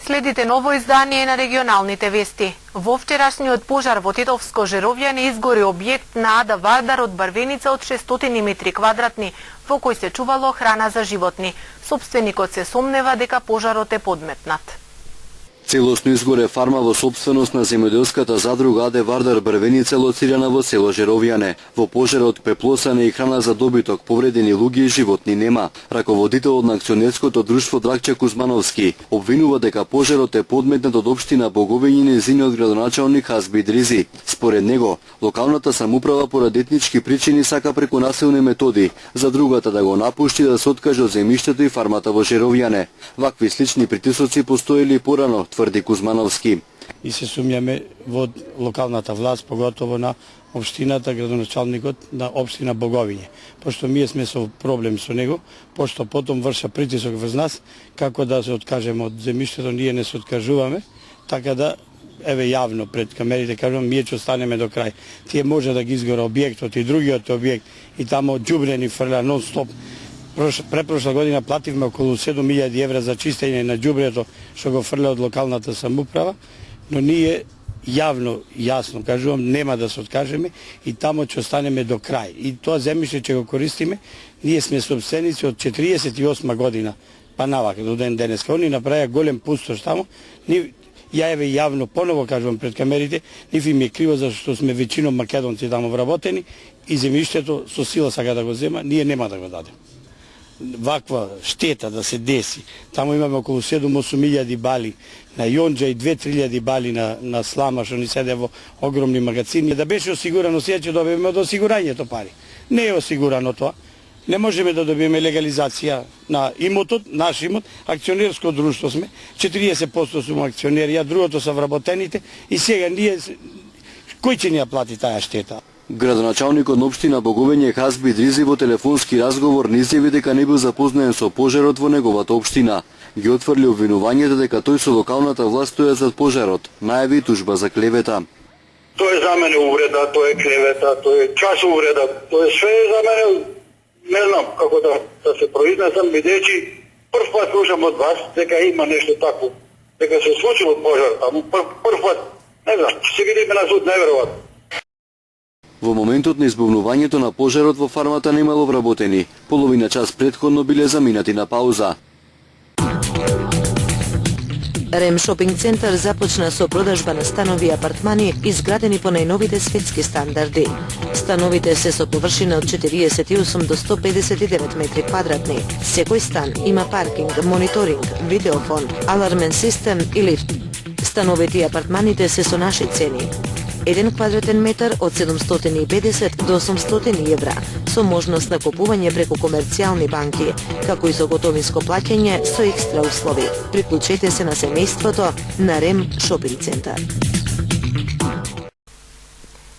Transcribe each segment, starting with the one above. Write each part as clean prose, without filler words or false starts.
Следите ново издание на регионалните вести. Во вчерашниот пожар во Тетовско Жеровјане изгори објект на Ада Вардар од Барвеница од 600 метри квадратни, во кој се чувало храна за животни. Собственикот се сомнева дека пожарот е подметнат. Целосно изгоре фарма во собственост на земјоделската задруга Аде Вардар Брвеница, лоцирана во село Жеровјане. Во пожарот пеплосане и храна за добиток, повредени луѓе и животни нема. Раководителот на акционерското друштво Драгче Кузмановски обвинува дека пожарот е подметнат од општина Боговиње и нејзиниот градоначалник Хазби Дризи. Според него, локалната самоуправа поради етнички причини сака преку насилни методи задругата да го напушти да се откаже од земјиштето и фармата во Жеровјане. Вакви слични притисоци постоеле и порано, тврди Кузмановски. И се сумњаме во локалната власт, поготово на општината, градоначалникот на општина Боговиње. Пошто ние сме со проблем со него, пошто потом врша притисок врз нас, како да се откажеме од земјиштето, ние не се откажуваме, така да, еве јавно пред камерите кажувам, ние ќе останеме до крај. Тие може да ги изгора објектот и другиот објект и тамо џубрени фрля нон-стоп. Препрошла година плативме околу 7.000 евра за чистење на џубрето што го фрля од локалната самоуправа, но ние јавно, јасно кажувам, нема да се откажеме и тамо ќе останеме до крај. И тоа земјиште ќе го користиме, ние сме собственици од 48 година, па навака до ден денеска. Они направија голем пустош тамо, ја еве јавно поново кажувам пред камерите, нив им е криво зашто сме веćinom македонци тамо вработени и земјиштето со сила сака да го зема, ние нема да го дадем. Ваква штета да се деси. Тамо имаме околу 7-8 бали на Јонџа и 2-3 бали на слама што ни седе во огромни магазини. Да беше осигурано, сега ќе добиеме од осигурањето пари. Не е осигурано тоа. Не можеме да добиеме легализација на имотот, наш имот, акционерско друштво сме, 40% сум акционери, а другото са вработените и сега ние, кој ќе ни ја плати таа штета? Градоначалникот на општина Боговиње Хазби Дризи во телефонски разговор не изјави дека не бил запознаен со пожарот во неговата општина. Ги отфрли обвинувањето дека тој со локалната власт стоја зад пожарот. Најави тужба за клевета. Тоа е за мене увреда, тоа е клевета, тоа е час увреда, тоа е све за мене, не знам како да се произнесам, бидејќи прв пат слушам од вас дека има нешто такво, дека се случило пожар таму, прв пат, не знам, се видиме на суд, неверојатно. Во моментот на избавнувањето на пожарот во фармата немало вработени. Половина час претходно биле заминати на пауза. Рем шопинг центар започна со продажба на станови и апартмани изградени по најновите светски стандарди. Становите се со површина од 48 до 159 метри квадратни. Секој стан има паркинг, мониторинг, видеофон, алармен систем и лифт. Становите и апартманите се со наши цени. 1 квадратен метар од 750 до 800 евра, со можност на купување преку комерцијални банки, како и со готовинско плаќање со екстра услови. Приклучете се на семејството на Рем шопинг центар.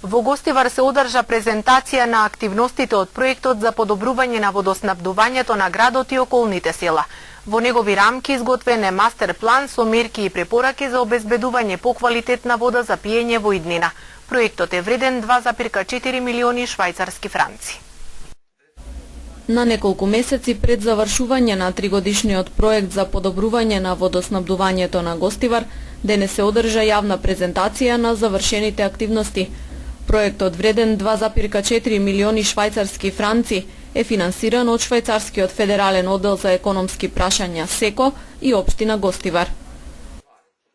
Во Гостивар се одржа презентација на активностите од проектот за подобрување на водоснабдувањето на градот и околните села. Во негови рамки изготвен е мастер план со мерки и препораки за обезбедување поквалитетна вода за пиење во иднина. Проектот е вреден 2,4 милиони швајцарски франци. На неколку месеци пред завршување на тригодишниот проект за подобрување на водоснабдувањето на Гостивар, денес се одржа јавна презентација на завршените активности. Проектот вреден 2,4 милиони швајцарски франци е финансиран од Швајцарскиот федерален оддел за економски прашања СЕКО и општина Гостивар.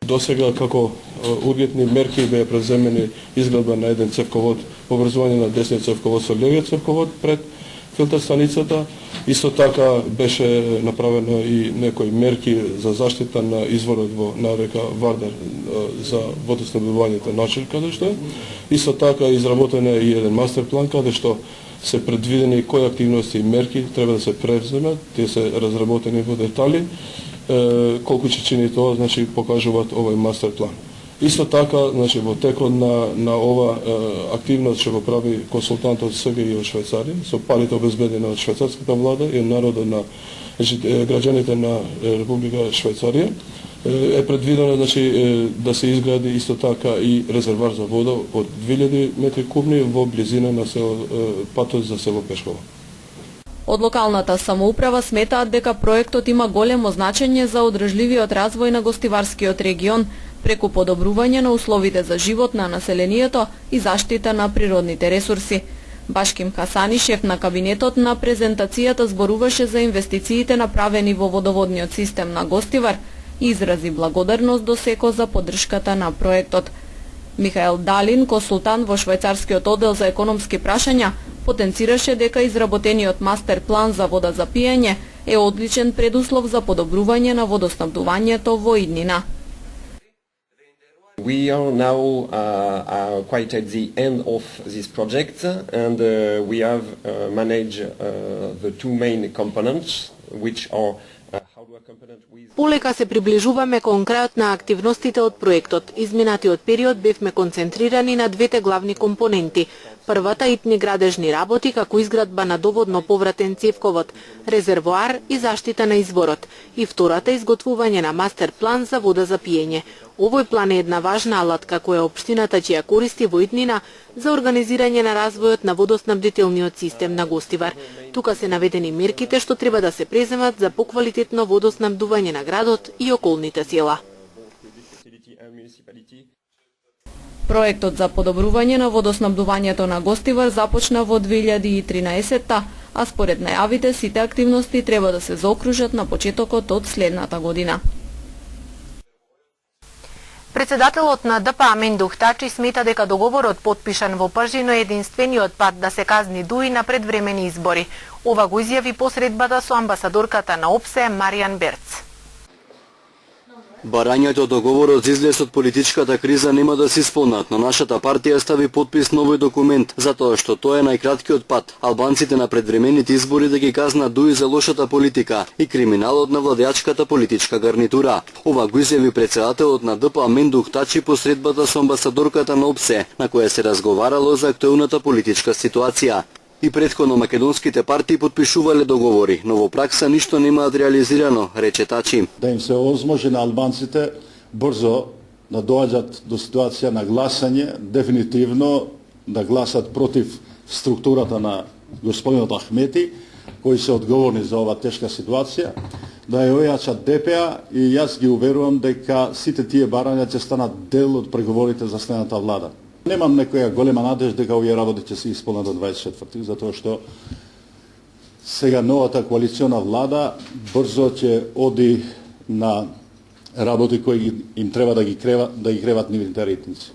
Досега како ургентни мерки беа преземени изградба на еден цевковод, образување на десниот цевковод со левиот цевковод пред филтер станицата. Исто така беше направено и некои мерки за заштита на изворот на река Вардар за водоснабдувањето начин каде што е. Исто така изработен е и еден мастер план каде што се предвидени кои активности и мерки треба да се превземат, тие се разработени во детали. Колку ќе чини тоа, значи покажуваат овој мастер план. Исто така, значи во текот на ова активност што го прави консултантот СГИ од Швајцарија, со парите обезбедени од швајцарската влада и народот на граѓаните на Република Швајцарија, е предвидено значи да се изгради исто така и резервар за вода од 2000 метри кубни во близина на патот за село Пешково. Од локалната самоуправа сметаат дека проектот има големо значење за одржливиот развој на гостиварскиот регион, преку подобрување на условите за живот на населението и заштита на природните ресурси. Башким Хасани, шеф на кабинетот на презентацијата, зборуваше за инвестициите направени во водоводниот систем на Гостивар и изрази благодарност до СЕКО за поддршката на проектот. Михаел Далин, консултант во швајцарскиот оддел за економски прашања, потенцираше дека изработениот мастер план за вода за пиење е одличен предуслов за подобрување на водоснабдувањето во иднина. We are now quite at the end of this project, and we have managed the two main components, which are hardware component with... Полека се приближуваме кон крајот на активностите од проектот. Изминатиот период бевме концентрирани на двете главни компоненти. Првата итни градежни работи, како изградба на доводно повратен цевковод, резервоар и заштита на изворот. И втората изготвување на мастер план за вода за пиење. Овој план е една важна алатка која општината ќе ја користи во иднина за организирање на развојот на водоснабдителниот систем на Гостивар. Тука се наведени мерките што треба да се преземат за поквалитетно водоснабдување на градот и околните села. Проектот за подобрување на водоснабдувањето на Гостивар започна во 2013-та, а според најавите сите активности треба да се заокружат на почетокот од следната година. Председателот на ДПА Мендух Тачи смета дека договорот потпишан во Пржино е единствениот пат да се казни Дуи на предвремени избори. Ова го изјави по средбата со амбасадорката на ОПСЕ Маријан Берц. Барањето договорот за излез од политичката криза нема да се исполнат, но нашата партија стави подпис на овој документ, затоа што тоа е најкраткиот пат албанците на предвремените избори да ги казнат Дуи за лошата политика и криминалот на владеачката политичка гарнитура. Ова го изјави председателот на ДПА Мендух Тачи по средбата со амбасадорката на ОПСЕ, на која се разговарало за актуелната политичка ситуација. И претходно македонските партии подпишувале договори, но во пракса ништо нема реализирано, рече Тачи. Да им се овозможи на албанците брзо да доаѓат до ситуација на гласање, дефинитивно да гласат против структурата на господинот Ахмети, кои се одговорни за оваа тешка ситуација, да ја ојачат ДПА и јас ги уверувам дека сите тие барања ќе станат дел од преговорите за следната влада. Немам некоја голема надежда дека овие работи ќе се исполнат до 24-ти, затоа што сега новата коалициона влада брзо ќе оди на работи кои им треба да ги креват нивните ритници.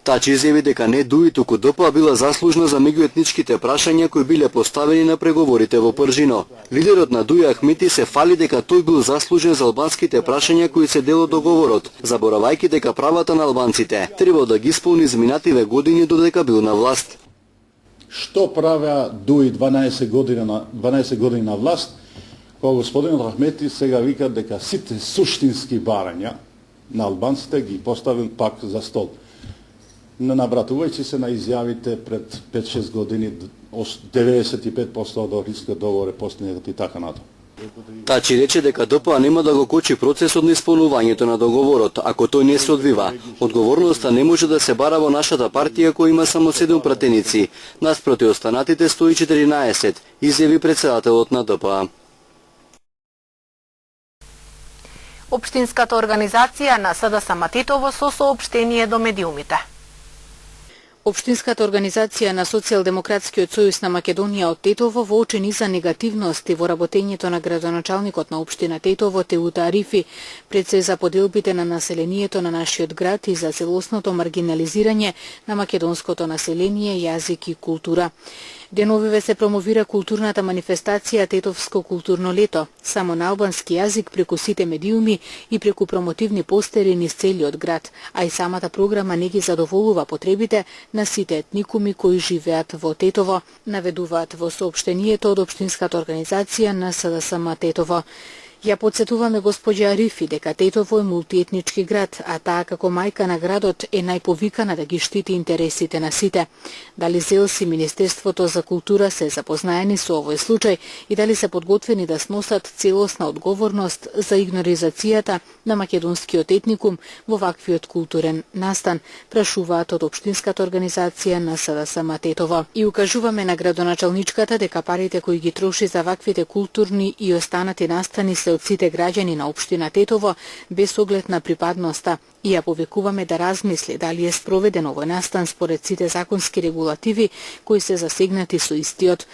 Тачи изјави дека не Дуи, туку ДПА била заслужна за меѓуетничките прашања кои биле поставени на преговорите во Пржино. Лидерот на Дуи Ахмети се фали дека тој бил заслужен за албанските прашања кои се дел од договорот, заборавајќи дека правата на албанците требал да ги исполни изминативе години додека бил на власт. Што правеа Дуи 12 години на власт, кога господинот Ахмети сега вика дека сите суштински барања на албанците ги поставил пак за стол. Не набратувајќи се на изјавите пред 5-6 години, 95% од Охридскиот договор е постигнат и така натаму. Тачи рече дека ДПА нема да го кочи процесот на исполнувањето на договорот, ако тој не се одвива. Одговорноста не може да се бара во нашата партија која има само 7 пратеници, наспроти останатите 114, изјави председателот на ДПА. Општинската организација на СДСМ Тетово со соопштение до медиумите. Општинската организација на Социјалдемократскиот сојуз на Македонија од Тетово воочени за негативности во работењето на градоначалникот на општина Тетово Теута Арифи пред се за поделбите на населението на нашиот град и за целосното маргинализирање на македонското население, јазик и култура. Деновиве се промовира културната манифестација Тетовско културно лето, само на албански јазик преку сите медиуми и преку промотивни постери низ целиот град, а и самата програма не ги задоволува потребите на сите етникуми кои живеат во Тетово, наведуваат во соопштението од Општинската организација на СДСМ Тетово. Ја подсетуваме госпоѓа Арифи дека Тетово е мултиетнички град, а таа како мајка на градот е најповикана да ги штити интересите на сите. Дали ЗЕЛС и Министерството за култура се запознаени со овој случај и дали се подготвени да сносат целосна одговорност за игноризацијата на македонскиот етникум во ваквиот културен настан, прашуваат од Општинската организација на СДСМ Тетово. И укажуваме на градоначалничката дека парите кои ги троши за ваквите културни и останати настани се од сите граѓани на Општина Тетово без оглед на припадноста и ја повикуваме да размисли дали е спроведен овој настан според сите законски регулативи кои се засегнати со истиот.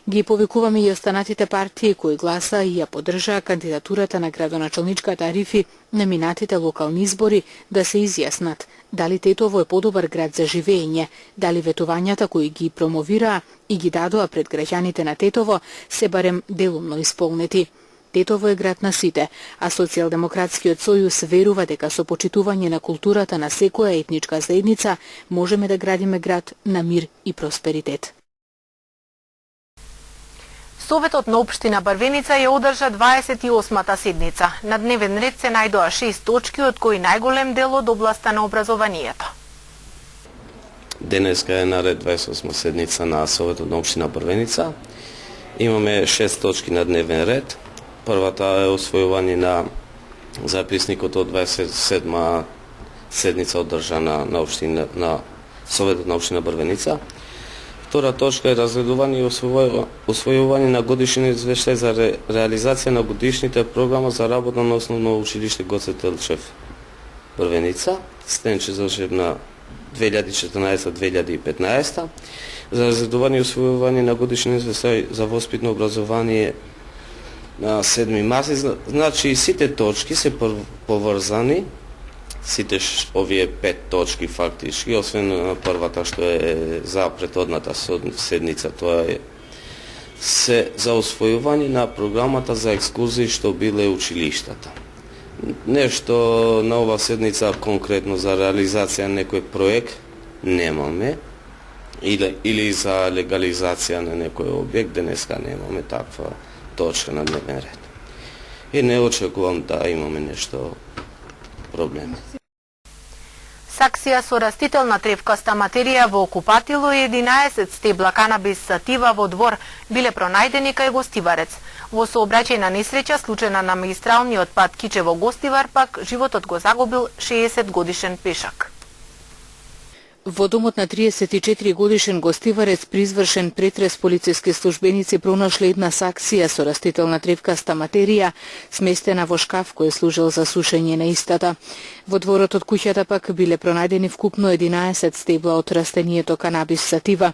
Ги повикуваме и останатите партии кои гласа и ја поддржаа кандидатурата на градоначалничката Арифи на минатите локални избори да се изјаснат дали Тетово е подобар град за живење, дали ветувањата кои ги промовираа и ги дадоа пред граѓаните на Тетово се барем делумно исполнети. Тетово е град на сите, а Социјалдемократскиот сојуз верува дека со почитување на културата на секоја етничка заедница можеме да градиме град на мир и просперитет. Советот на Општина Брвеница ја одржа 28-та седница. На дневен ред се најдоа 6 точки, од кои најголем дел од областа на образованието. Денеска е наред 28 седница на Советот на Општина Брвеница. Имаме 6 точки на дневен ред. Првата е освојување на записникот од 27 седница одржана на Советот на Општина Брвеница. Втора точка е разгледување и освојување на годишен извештај за реализација на годишните програма за работа на Основно училиште Гоце Делчев Брвеница, стенче за учебна 2014-2015, за разгледување и освојување на годишен извештај за воспитно образование на 7 март. Значи сите точки се поврзани, сите овие 5 точки фактички, освен првата што е за претhodната седница, тоа е се за освојување на програмата за екскурзии што биле училиштата. Нешто на ова седница конкретно за реализација на некој проект немаме, или за легализација на некој објект, денеска немаме таква точка на дневен ред. И не очекувам да имаме нешто проблеми. Саксија со растителна тревкаста материја во окупатило и 11 стебла канабис сатива во двор биле пронајдени кај Гостиварец. Во сообраќајна несреќа случена на магистралниот пат Кичево-Гостивар пак животот го загубил 60 годишен пешак. Во домот на 34 годишен гостиварец при извршен претрес полициски службеници пронашле една саксија со растителна тревкаста материја сместена во шкаф кој служел за сушење на истата. Во дворот од куќата пак биле пронајдени вкупно 11 стебла од растението канабис сатива.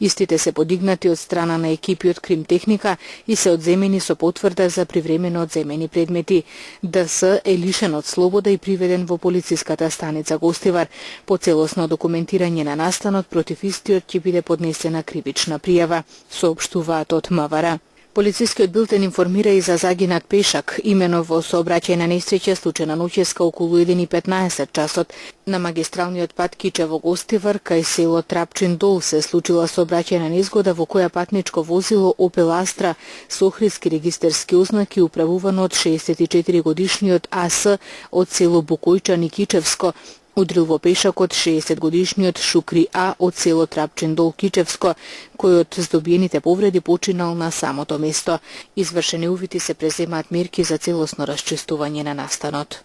Истите се подигнати од страна на екипи од кримтехника и се одземени со потврда за привремено одземени предмети. ДС е лишен од слобода и приведен во полициската станица Гостивар. По целосно документирање на настанот против истиот ќе биде поднесена кривична пријава, соопштуваат од МВР. Полицискиот билтен информира и за загинат пешак, имено во сообраќајна несреќа случена ноќеска околу 1:15 часот на магистралниот пат Кичево-Гостивар кај село Трапчин Дол се случила сообраќајна незгода во која патничко возило Opel Astra со охридски регистерски ознаки управувано од 64 годишниот АС од село Букојчани Кичевско удрил во пешакот 60 годишниот Шукри А од село Трапчин Дол Кичевско, кој од здобиените повреди починал на самото место. Извршени увити се преземаат мерки за целосно расчистување на настанот.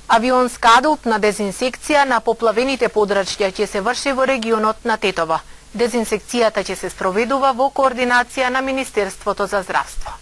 Авионска адултна дезинсекција на поплавените подрачја ќе се врши во регионот на Тетово. Дезинсекцијата ќе се спроведува во координација на Министерството за здравство.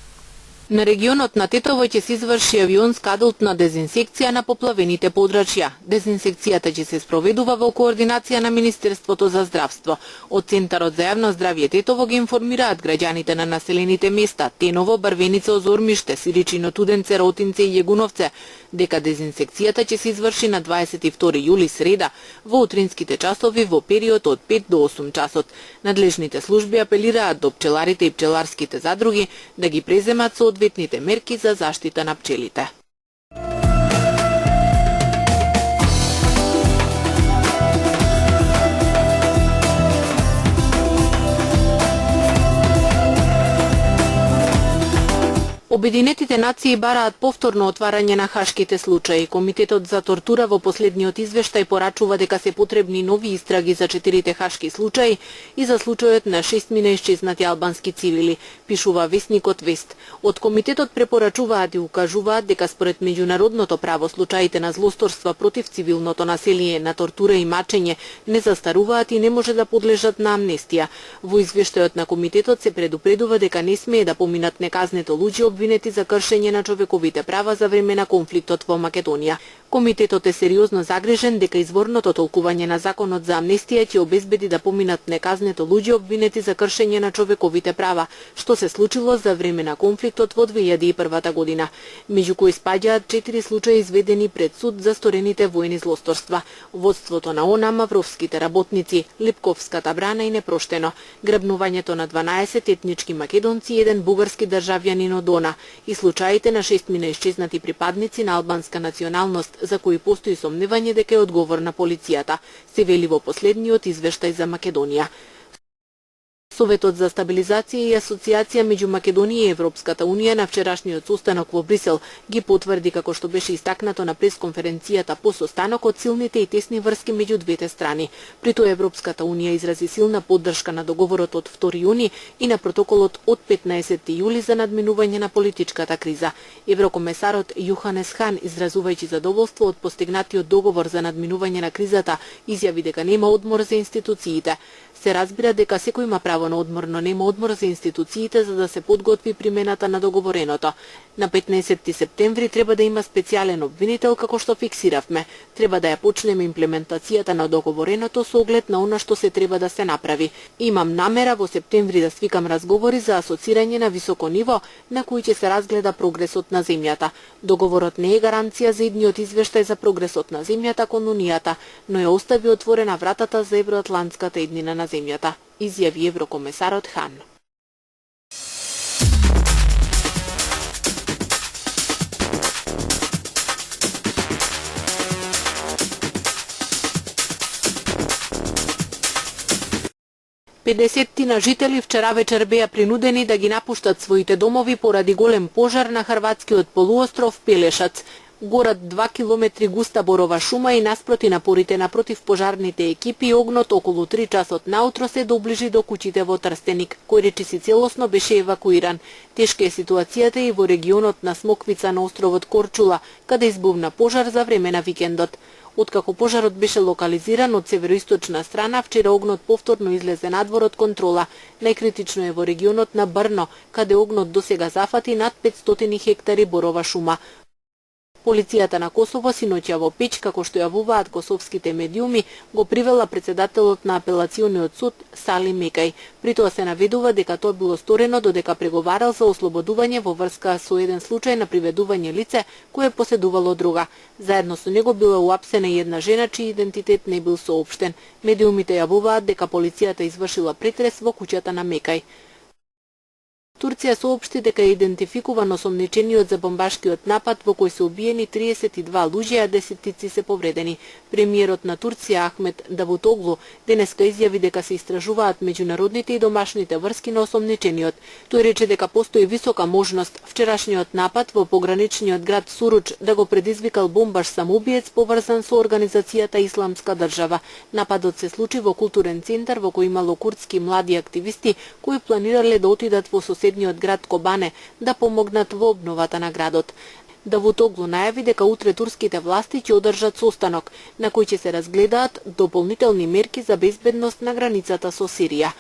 На регионот на Тетово ќе се изврши авионска адултна дезинсекција на поплавените подрачја. Дезинсекцијата ќе се спроведува во координација на Министерството за здравство. Од Центарот за јавно здравје Тетово ги информираат граѓаните на населените места Теново, Брвеница, Озормиште, Сиричино, Туденце, Ротинце и Јегуновце, дека дезинсекцијата ќе се изврши на 22 јули среда во утринските часови во период од 5 до 8 часот. Надлежните служби апелираат до пчеларите и пчеларските задруги да ги преземат соодветните мерки за заштита на пчелите. Обединетите нации бараат повторно отварање на хашките случаи. Комитетот за тортура во последниот извештај порачува дека се потребни нови истраги за 4 хашки случаи и за случајот на 6 исчезнати албански цивили, пишува весникот Вест. Од комитетот препорачуваат и укажуваат дека според меѓународното право случаите на злосторства против цивилното населие, на тортура и мачење не застаруваат и не може да подлежат на амнестија. Во извештајот на комитетот се предупредува дека не смее да поминат неказнето луѓе обвинети за кршење на човековите права за време на конфликтот во Македонија. Комитетот е сериозно загрижен дека изворното толкување на законот за амнестија ќе обезбеди да поминат неказнето луѓе обвинети за кршење на човековите права, што се случило за време на конфликтот во 2001 година, меѓу кои спаѓаат 4 случаи изведени пред суд за сторените војни злосторства: водството на ОНА, мавровските работници, Липковската брана и непроштено, грабнувањето на 12 етнички македонци и 1 бугарски државјанин од ОНА и случаите на 6 исчезнати припадници на албанска националност за кои постои сомневање дека е одговорна полицијата, се вели во последниот извештај за Македонија. Советот за стабилизација и асоциација меѓу Македонија и Европската унија на вчерашниот состанок во Брисел ги потврди, како што беше истакнато на пресконференцијата по состанокот, силните и тесни врски меѓу двете страни. При тоа Европската унија изрази силна поддршка на договорот од 2 јуни и на протоколот од 15 јули за надминување на политичката криза. Еврокомесарот Јоханес Хан, изразувајќи задоволство од постигнатиот договор за надминување на кризата, изјави дека нема одмор за институциите. Се разбира дека секој има право на одмор, но нема одмор за институциите за да се подготви примената на договореното. На 15 септември треба да има специјален обвинител, како што фиксиравме. Треба да ја почнеме имплементацијата на договореното со оглед на она што се треба да се направи. Имам намера во септември да свикам разговори за асоцирање на високо ниво, на кои ќе се разгледа прогресот на земјата. Договорот не е гаранција за идниот извештај за прогресот на земјата кон Унијата, но ја остави отворена вратата за евроатлантската иднина на земјата, изјави еврокомесарот Хан. Педесеттина жители вчера вечер беа принудени да ги напуштат своите домови поради голем пожар на хрватскиот полуостров Пелешац. Горат 2 километри густа борова шума и наспроти напорите на противпожарните екипи, огнот околу 3 часот наутро се доближи до куќите во Трстеник, кој речиси целосно беше евакуиран. Тешка е ситуацијата и во регионот на Смоквица на островот Корчула, каде избувна пожар за време на викендот. Откако пожарот беше локализиран од североисточна страна, вчера огнот повторно излезе надвор од контрола. Најкритично е во регионот на Брно, каде огнот досега зафати над 500 хектари борова шума. Полицијата на Косово синоќа во Печ, како што јавуваат косовските медиуми, го привела председателот на апелациониот суд Сали Мекај. При тоа се наведува дека тоа било сторено додека преговарал за ослободување во врска со еден случај на приведување лице кое поседувало друга. Заедно со него била уапсена и една жена чиј идентитет не бил соопштен. Медиумите јавуваат дека полицијата извршила претрес во куќата на Мекај. Турција соопшти дека е идентификуван осомничениот за бомбашкиот напад во кој се убиени 32 луѓе, а десетици се повредени. Премиерот на Турција Ахмет Давутоглу денеска изјави дека се истражуваат меѓународните и домашните врски на осомничениот. Тој рече дека постои висока можност вчерашниот напад во пограничниот град Суруч да го предизвикал бомбаш самоубиец поврзан со организацијата Исламска држава. Нападот се случи во културен центар во кој имало курдски млади активисти кои планирале да отидат во соседниот град Кобане да помогнат во обновата на градот. Давутоглу најави дека утре турските власти ќе одржат состанок на кој ќе се разгледаат дополнителни мерки за безбедност на границата со Сирија.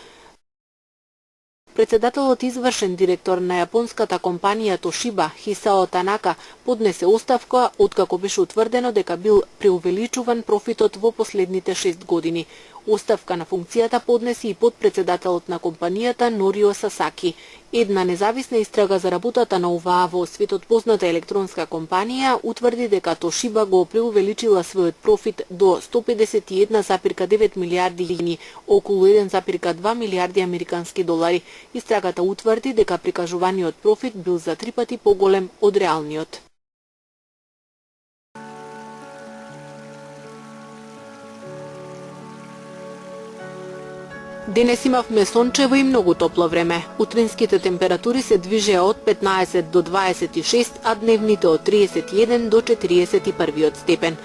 Председателот извршен директор на јапонската компанија Тошиба, Хисао Танака, поднесе оставка откако беше утврдено дека бил преувеличуван профитот во последните 6 години. Оставка на функцијата поднеси и подпредседателот на компанијата Норио Сасаки. Една независна истрага за работата на оваа во светот позната електронска компанија утврди дека Тошиба го преувеличила својот профит до 151,9 милиарди јени, околу 1,2 милиарди американски долари. Истрагата утврди дека прикажуваниот профит бил за 3 пати поголем од реалниот. Денес имавме сончево и многу топло време. Утринските температури се движеа од 15 до 26, а дневните од 31 до 41 степен.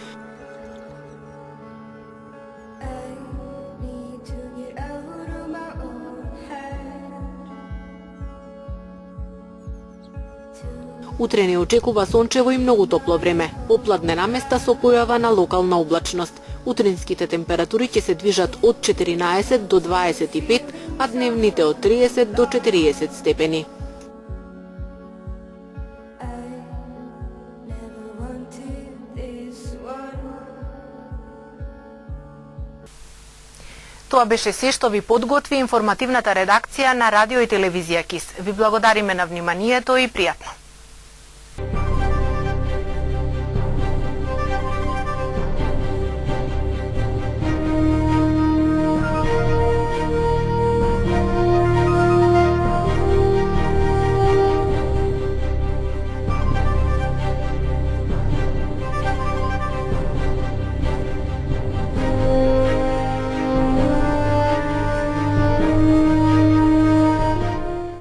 Утре не очекува сончево и многу топло време. Попладне наместа со појава на локална облачност. Утринските температури ќе се движат од 14 до 25, а дневните од 30 до 40 степени. Тоа беше се што ви подготви информативната редакција на Радио и телевизија КИС. Ви благодариме на вниманието и пријатно.